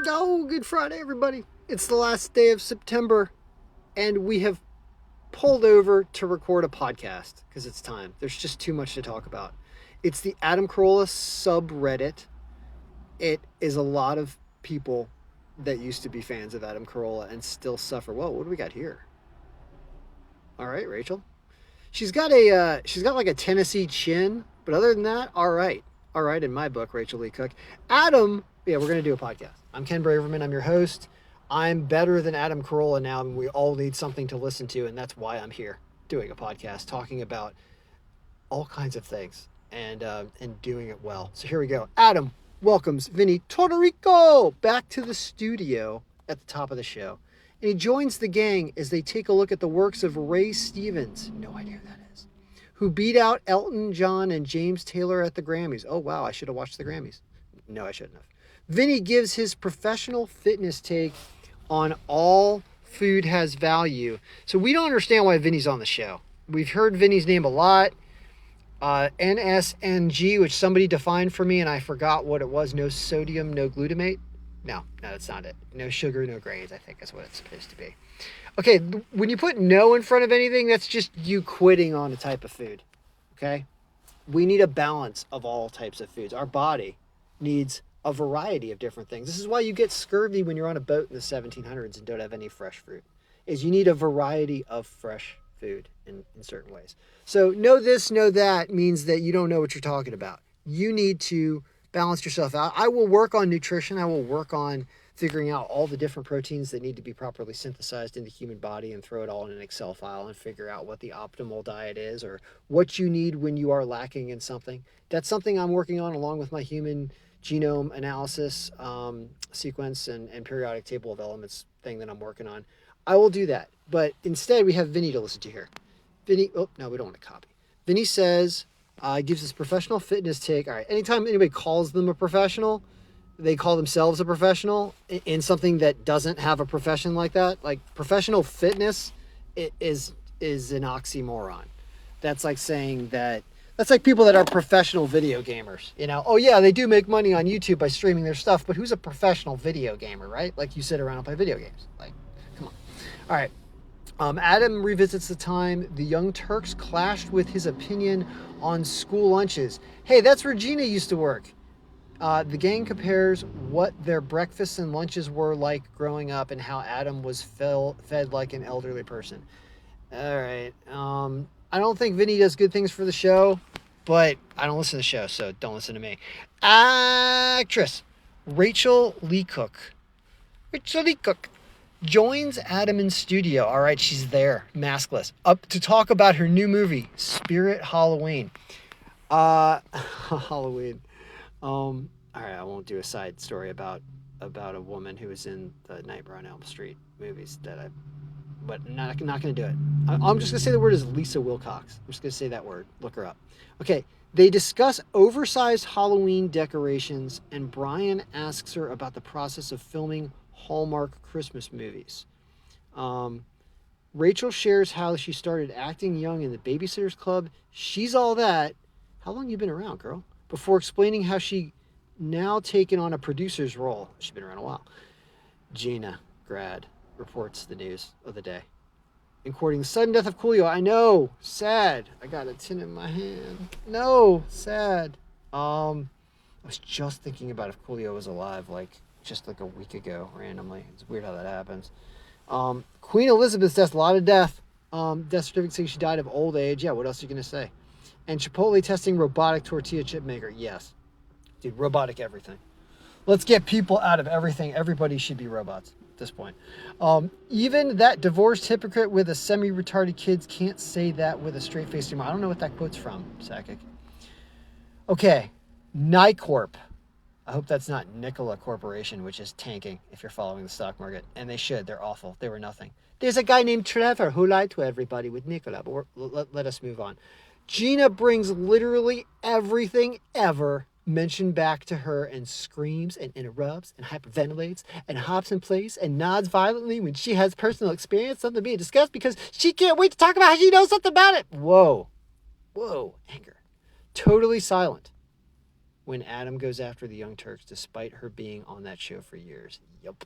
Oh, good Friday, everybody. It's the last day of September, and we have pulled over to record a podcast because it's time. There's just too much to talk about. It's the Adam Carolla subreddit. It is a lot of people that used to be fans of Adam Carolla and still suffer. Whoa, what do we got here? All right, Rachel. She's got like a Tennessee chin, but other than that, all right. All right, in my book, Rachel Lee Cook. Adam, yeah, we're going to do a podcast. I'm Ken Braverman. I'm your host. I'm better than Adam Carolla now, and we all need something to listen to, and that's why I'm here doing a podcast, talking about all kinds of things and doing it well. So here we go. Adam welcomes Vinny Tortorico back to the studio at the top of the show. And he joins the gang as they take a look at the works of Ray Stevens. No idea who that is. Who beat out Elton John and James Taylor at the Grammys. Oh, wow, I should have watched the Grammys. No, I shouldn't have. Vinny gives his professional fitness take on all food has value. So we don't understand why Vinny's on the show. We've heard Vinny's name a lot. NSNG, which somebody defined for me, and I forgot what it was. No sodium, no glutamate. No, that's not it. No sugar, no grains, I think is what it's supposed to be. Okay, when you put no in front of anything, that's just you quitting on a type of food, okay? We need a balance of all types of foods. Our body needs a variety of different things. This is why you get scurvy when you're on a boat in the 1700s and don't have any fresh fruit, is you need a variety of fresh food in certain ways. So know this, know that means that you don't know what you're talking about. You need to balance yourself out. I will work on nutrition. I will work on figuring out all the different proteins that need to be properly synthesized in the human body and throw it all in an Excel file and figure out what the optimal diet is or what you need when you are lacking in something. That's something I'm working on along with my human genome analysis sequence and periodic table of elements thing that I'm working on. I will do that. But instead, we have Vinny to listen to here. Vinny, oh, no, we don't want to copy. Vinny says, gives his professional fitness take. All right, anytime anybody calls them a professional, they call themselves a professional in something that doesn't have a profession like that. Like professional fitness is an oxymoron. That's like saying that, that's like people that are professional video gamers, you know? Oh yeah, they do make money on YouTube by streaming their stuff, but who's a professional video gamer, right? Like you sit around and play video games. Like, come on. All right. Adam revisits the time the Young Turks clashed with his opinion on school lunches. Hey, that's where Gina used to work. The gang compares what their breakfasts and lunches were like growing up and how Adam was fed like an elderly person. All right. I don't think Vinny does good things for the show, but I don't listen to the show, so don't listen to me. Actress Rachel Lee Cook. Rachel Lee Cook joins Adam in studio. All right, she's there, maskless, up to talk about her new movie, Spirit Halloween. Halloween. All right, I won't do a side story about a woman who was in the Nightmare on Elm Street movies but not going to do it. I'm just going to say the word is Lisa Wilcox. I'm just going to say that word. Look her up. Okay, they discuss oversized Halloween decorations, and Brian asks her about the process of filming Hallmark Christmas movies. Rachel shares how she started acting young in the Babysitter's Club. She's all that. How long you been around, girl? Before explaining how she now taken on a producer's role. She's been around a while. Gina, grad, reports the news of the day. In quoting the sudden death of Coolio. I know, sad. I got a tin in my hand. No, sad. I was just thinking about if Coolio was alive, just a week ago, randomly. It's weird how that happens. Queen Elizabeth's death, a lot of death. Death certificate saying she died of old age. Yeah, what else are you going to say? And Chipotle testing robotic tortilla chip maker. Yes. Dude, robotic everything. Let's get people out of everything. Everybody should be robots at this point. Even that divorced hypocrite with a semi-retarded kids can't say that with a straight face anymore. I don't know what that quote's from, Sakic. Okay. Nycorp. I hope that's not Nikola Corporation, which is tanking if you're following the stock market. And they should. They're awful. They were nothing. There's a guy named Trevor who lied to everybody with Nikola, but let us move on. Gina brings literally everything ever mentioned back to her and screams and interrupts and hyperventilates and hops in place and nods violently when she has personal experience, something being discussed because she can't wait to talk about how she knows something about it. Whoa. Anger. Totally silent. when Adam goes after the Young Turks despite her being on that show for years. Yep.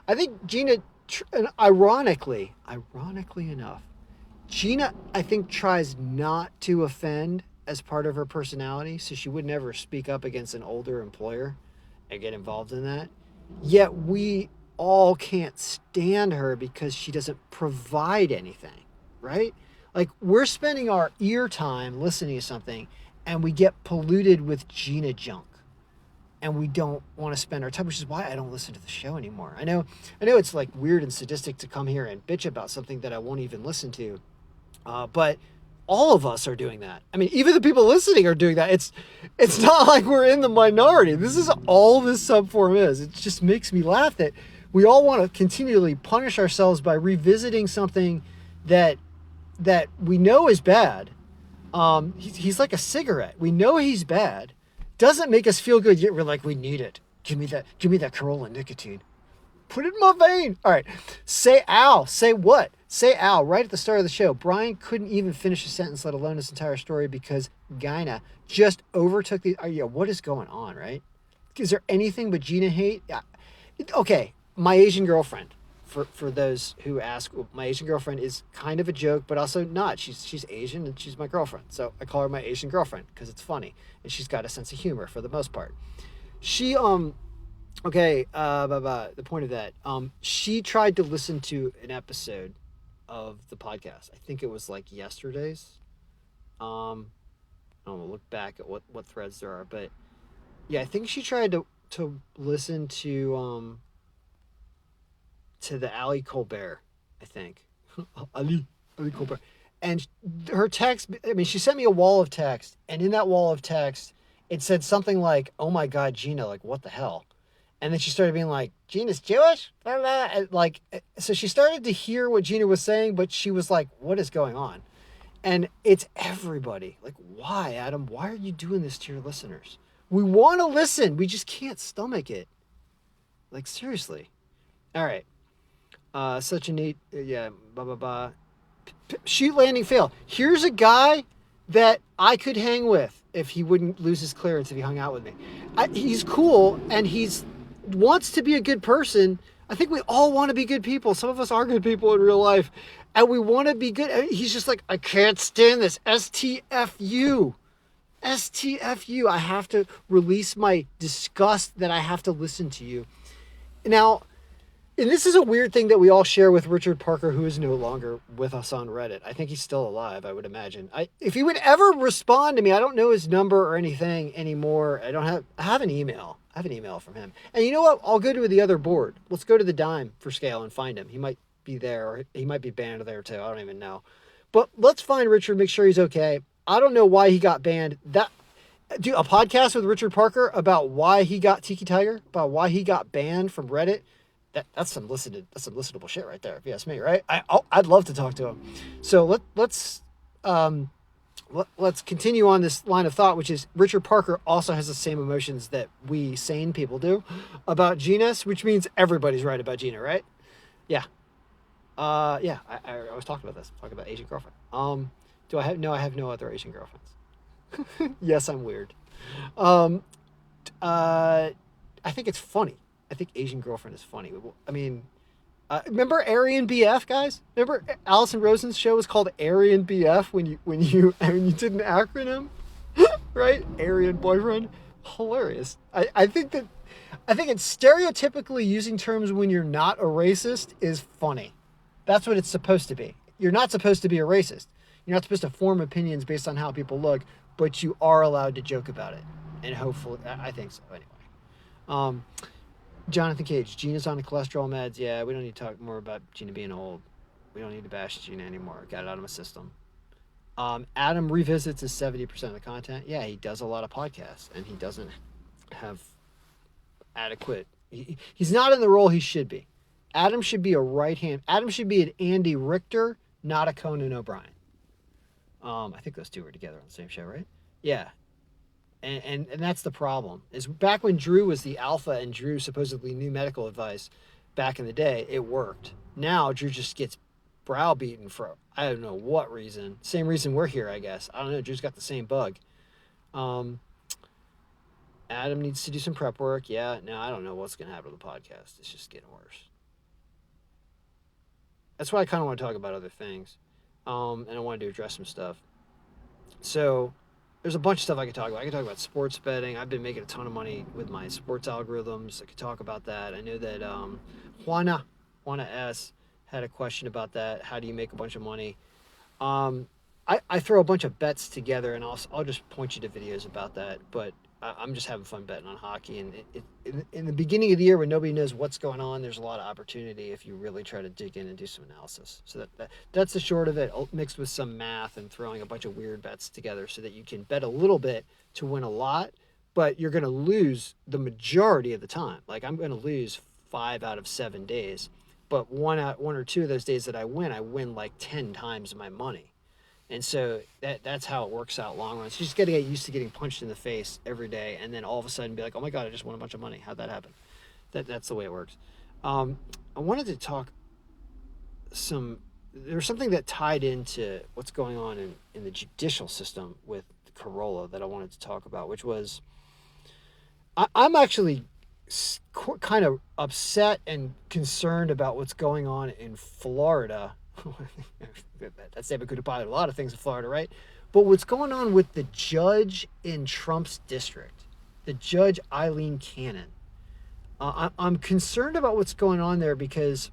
I think Gina, and ironically enough, Gina, I think, tries not to offend as part of her personality, so she would never speak up against an older employer and get involved in that. Yet we all can't stand her because she doesn't provide anything, right? Like, we're spending our ear time listening to something and we get polluted with Gina junk. And we don't want to spend our time, which is why I don't listen to the show anymore. I know it's like weird and sadistic to come here and bitch about something that I won't even listen to. But all of us are doing that. I mean, even the people listening are doing that. It's not like we're in the minority. This is all this subform is. It just makes me laugh that we all want to continually punish ourselves by revisiting something that we know is bad. He's like a cigarette. We know he's bad. Doesn't make us feel good, yet we're like, we need it. Give me that Carolla nicotine. Put it in my vein. All right. Say ow. Say what? Say ow. Right at the start of the show, Brian couldn't even finish a sentence, let alone his entire story, because Gina just overtook the... what is going on, right? Is there anything but Gina hate? Yeah. Okay. My Asian girlfriend. For those who ask, my Asian girlfriend is kind of a joke, but also not. She's Asian and she's my girlfriend. So I call her my Asian girlfriend because it's funny. And she's got a sense of humor for the most part. She, the point of that, she tried to listen to an episode of the podcast. I think it was like yesterday's. I'm gonna look back at what threads there are, but yeah, I think she tried to listen to the Ali Colbert, I think. Ali Colbert. And her text, I mean, she sent me a wall of text, and in that wall of text, it said something like, oh my God, Gina, like, what the hell? And then she started being like, Gina's Jewish? Blah, blah. And like, so she started to hear what Gina was saying, but she was like, what is going on? And it's everybody. Like, why, Adam? Why are you doing this to your listeners? We want to listen. We just can't stomach it. Like, seriously. All right. Such a neat, shoot landing fail. Here's a guy that I could hang with if he wouldn't lose his clearance if he hung out with me. He's cool and he's wants to be a good person. I think we all want to be good people. Some of us are good people in real life and we want to be good. He's just like, I can't stand this. STFU. I have to release my disgust that I have to listen to you. Now, and this is a weird thing that we all share with Richard Parker, who is no longer with us on Reddit. I think he's still alive, I would imagine. If he would ever respond to me, I don't know his number or anything anymore. I have an email. I have an email from him. And you know what? I'll go to the other board. Let's go to the Dime for Scale and find him. He might be there, or he might be banned there too. I don't even know. But let's find Richard, make sure he's okay. I don't know why he got banned. Do a podcast with Richard Parker about why he got Tiki Tiger, about why he got banned from Reddit. That's some listenable shit right there, if you ask me, right? I'd love to talk to him. So let's continue on this line of thought, which is Richard Parker also has the same emotions that we sane people do about Gina's, which means everybody's right about Gina, right? Yeah. I was talking about this. Talking about Asian girlfriend. I have no other Asian girlfriends. Yes, I'm weird. I think it's funny. I think Asian girlfriend is funny. I mean, remember Aryan BF, guys? Remember Allison Rosen's show was called Aryan BF when you did an acronym, right? Aryan boyfriend. Hilarious. I think it's stereotypically using terms when you're not a racist is funny. That's what it's supposed to be. You're not supposed to be a racist. You're not supposed to form opinions based on how people look, but you are allowed to joke about it. And hopefully, I think so anyway. Jonathan Cage, Gina's on the cholesterol meds. Yeah, we don't need to talk more about Gina being old. We don't need to bash Gina anymore. Got it out of my system. Adam revisits his 70% of the content. Yeah, he does a lot of podcasts, and he doesn't have adequate... He's not in the role he should be. Adam should be a right-hand... Adam should be an Andy Richter, not a Conan O'Brien. I think those two were together on the same show, right? Yeah. And that's the problem. Is back when Drew was the alpha and Drew supposedly knew medical advice back in the day, it worked. Now Drew just gets browbeaten for I don't know what reason. Same reason we're here, I guess. I don't know. Drew's got the same bug. Adam needs to do some prep work. Yeah, no, I don't know what's going to happen to the podcast. It's just getting worse. That's why I kind of want to talk about other things. And I wanted to address some stuff. So there's a bunch of stuff I could talk about. I could talk about sports betting. I've been making a ton of money with my sports algorithms. I could talk about that. I know that Juana S had a question about that. How do you make a bunch of money? I throw a bunch of bets together, and I'll just point you to videos about that. But I'm just having fun betting on hockey. And in the beginning of the year, when nobody knows what's going on, there's a lot of opportunity if you really try to dig in and do some analysis. So that's the short of it, mixed with some math and throwing a bunch of weird bets together so that you can bet a little bit to win a lot, but you're going to lose the majority of the time. Like I'm going to lose 5 out of 7 days, but one or two of those days that I win like 10 times my money. And so that's how it works out long run. So you just got to get used to getting punched in the face every day, and then all of a sudden be like, oh my God, I just won a bunch of money. How'd that happen? That's the way it works. I wanted to talk there's something that tied into what's going on in the judicial system with Carolla that I wanted to talk about, which was I'm actually kind of upset and concerned about what's going on in Florida. That statement could apply to a lot of things in Florida, right? But what's going on with the judge in Trump's district, the judge Eileen Cannon, I'm concerned about what's going on there because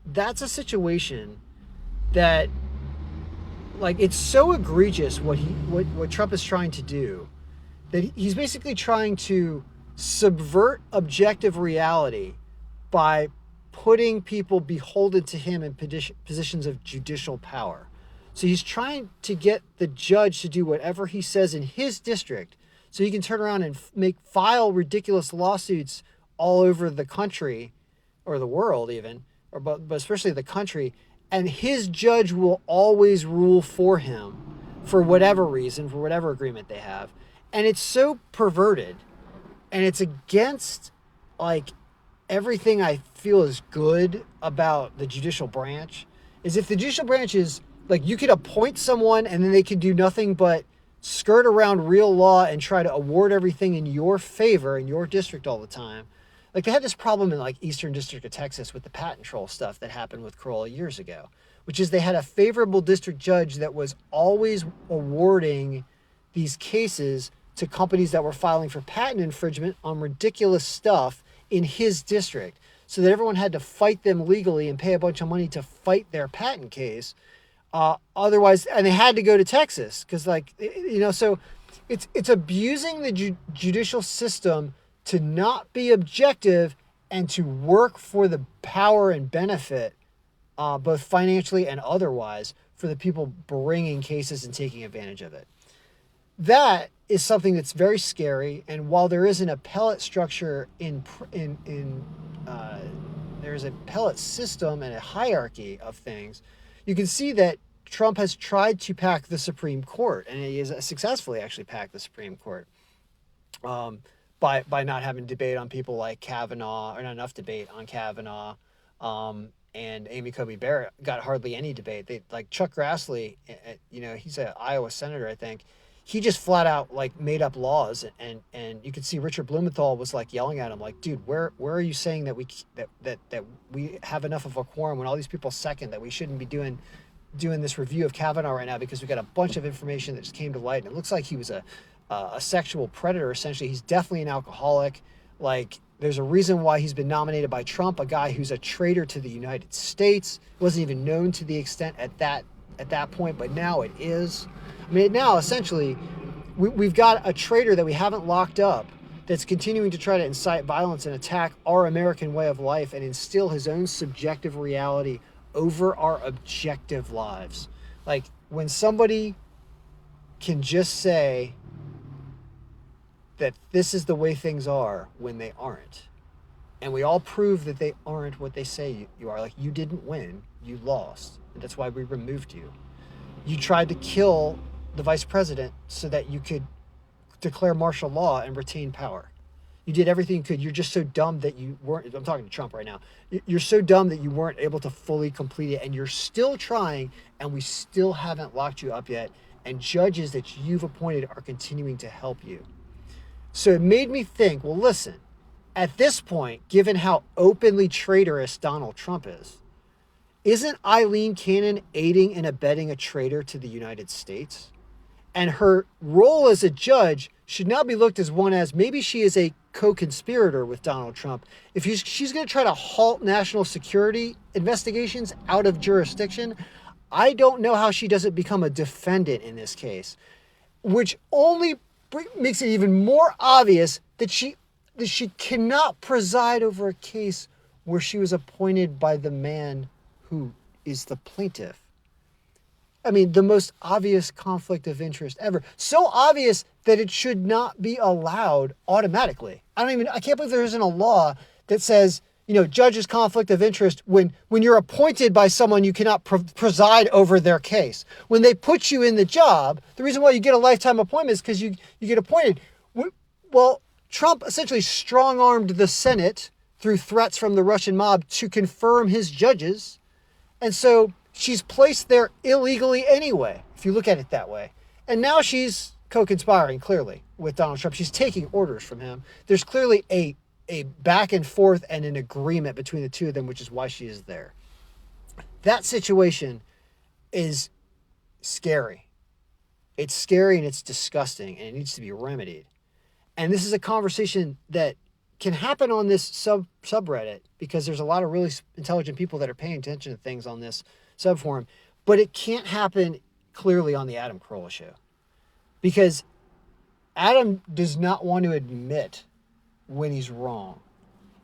that's a situation that, like, it's so egregious what Trump is trying to do that he's basically trying to subvert objective reality by putting people beholden to him in positions of judicial power. So he's trying to get the judge to do whatever he says in his district so he can turn around and file ridiculous lawsuits all over the country or the world even, but especially the country, and his judge will always rule for him for whatever reason, for whatever agreement they have. And it's so perverted, and it's against like everything I feel is good about the judicial branch. Is if the judicial branch is like, you could appoint someone and then they could do nothing but skirt around real law and try to award everything in your favor in your district all the time. Like they had this problem in like Eastern District of Texas with the patent troll stuff that happened with Carolla years ago, which is they had a favorable district judge that was always awarding these cases to companies that were filing for patent infringement on ridiculous stuff in his district, so that everyone had to fight them legally and pay a bunch of money to fight their patent case. Otherwise, and they had to go to Texas because, like, you know, so it's abusing the judicial system to not be objective and to work for the power and benefit, both financially and otherwise, for the people bringing cases and taking advantage of it. That is something that's very scary. And while there is an appellate structure there's an appellate system and a hierarchy of things, you can see that Trump has tried to pack the Supreme Court, and he has successfully actually packed the Supreme Court by not having debate on people like Kavanaugh, or not enough debate on Kavanaugh, and Amy Coney Barrett got hardly any debate. They, like Chuck Grassley, you know, he's an Iowa senator, I think. He just flat out like made up laws, and you could see Richard Blumenthal was like yelling at him like, dude, where are you saying that we have enough of a quorum when all these people second that we shouldn't be doing this review of Kavanaugh right now because we got a bunch of information that just came to light, and it looks like he was a sexual predator. Essentially, he's definitely an alcoholic. Like, there's a reason why he's been nominated by Trump, a guy who's a traitor to the United States. It wasn't even known to the extent at that point, but now it is. I mean, now essentially we've got a traitor that we haven't locked up that's continuing to try to incite violence and attack our American way of life and instill his own subjective reality over our objective lives. Like, when somebody can just say that this is the way things are when they aren't, and we all prove that they aren't what they say you are. Like, you didn't win, you lost, and that's why we removed you. You tried to kill the vice president so that you could declare martial law and retain power. You did everything you could. You're just so dumb that you weren't, I'm talking to Trump right now. You're so dumb that you weren't able to fully complete it, and you're still trying, and we still haven't locked you up yet, and judges that you've appointed are continuing to help you. So it made me think, well, listen, at this point, given how openly traitorous Donald Trump is, isn't Eileen Cannon aiding and abetting a traitor to the United States? And her role as a judge should now be looked as one as maybe she is a co-conspirator with Donald Trump. If she's going to try to halt national security investigations out of jurisdiction, I don't know how she doesn't become a defendant in this case, which only makes it even more obvious that she cannot preside over a case where she was appointed by the man who is the plaintiff. I mean, the most obvious conflict of interest ever. So obvious that it should not be allowed automatically. I can't believe there isn't a law that says, judges' conflict of interest when you're appointed by someone, you cannot preside over their case. When they put you in the job, the reason why you get a lifetime appointment is because you get appointed. Well, Trump essentially strong-armed the Senate through threats from the Russian mob to confirm his judges. And so she's placed there illegally anyway, if you look at it that way. And now she's co-conspiring, clearly, with Donald Trump. She's taking orders from him. There's clearly a back and forth and an agreement between the two of them, which is why she is there. That situation is scary. It's scary and it's disgusting, and it needs to be remedied. And this is a conversation that can happen on this subreddit because there's a lot of really intelligent people that are paying attention to things on this subforum, but it can't happen clearly on the Adam Carolla show because Adam does not want to admit when he's wrong.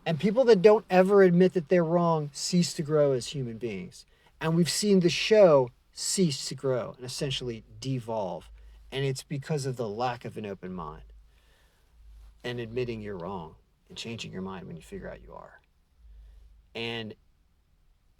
And people that don't ever admit that they're wrong cease to grow as human beings. And we've seen the show cease to grow and essentially devolve. And it's because of the lack of an open mind and admitting you're wrong and changing your mind when you figure out you are. And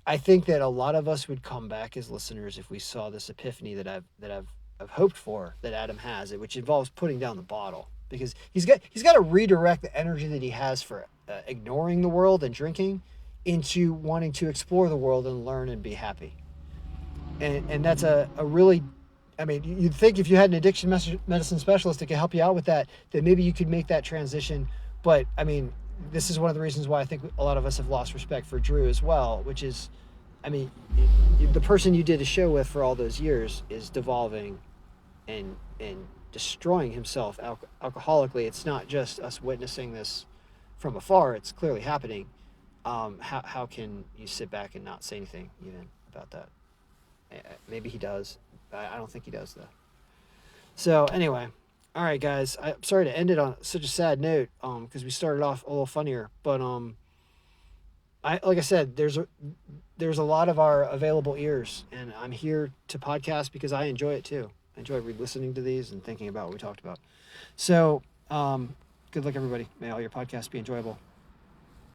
I think that a lot of us would come back as listeners if we saw this epiphany that I've hoped for that Adam has, which involves putting down the bottle, because he's got to redirect the energy that he has for ignoring the world and drinking into wanting to explore the world and learn and be happy. And that's a really, you'd think if you had an addiction medicine specialist that could help you out with that maybe you could make that transition. But this is one of the reasons why I think a lot of us have lost respect for Drew as well, which is, the person you did a show with for all those years is devolving and destroying himself alcoholically. It's not just us witnessing this from afar. It's clearly happening. How can you sit back and not say anything even about that? Maybe he does. I don't think he does, though. So anyway, all right, guys. I'm sorry to end it on such a sad note, because we started off a little funnier. But like I said, there's a lot of our available ears, and I'm here to podcast because I enjoy it too. I enjoy re-listening to these and thinking about what we talked about. So, good luck, everybody. May all your podcasts be enjoyable.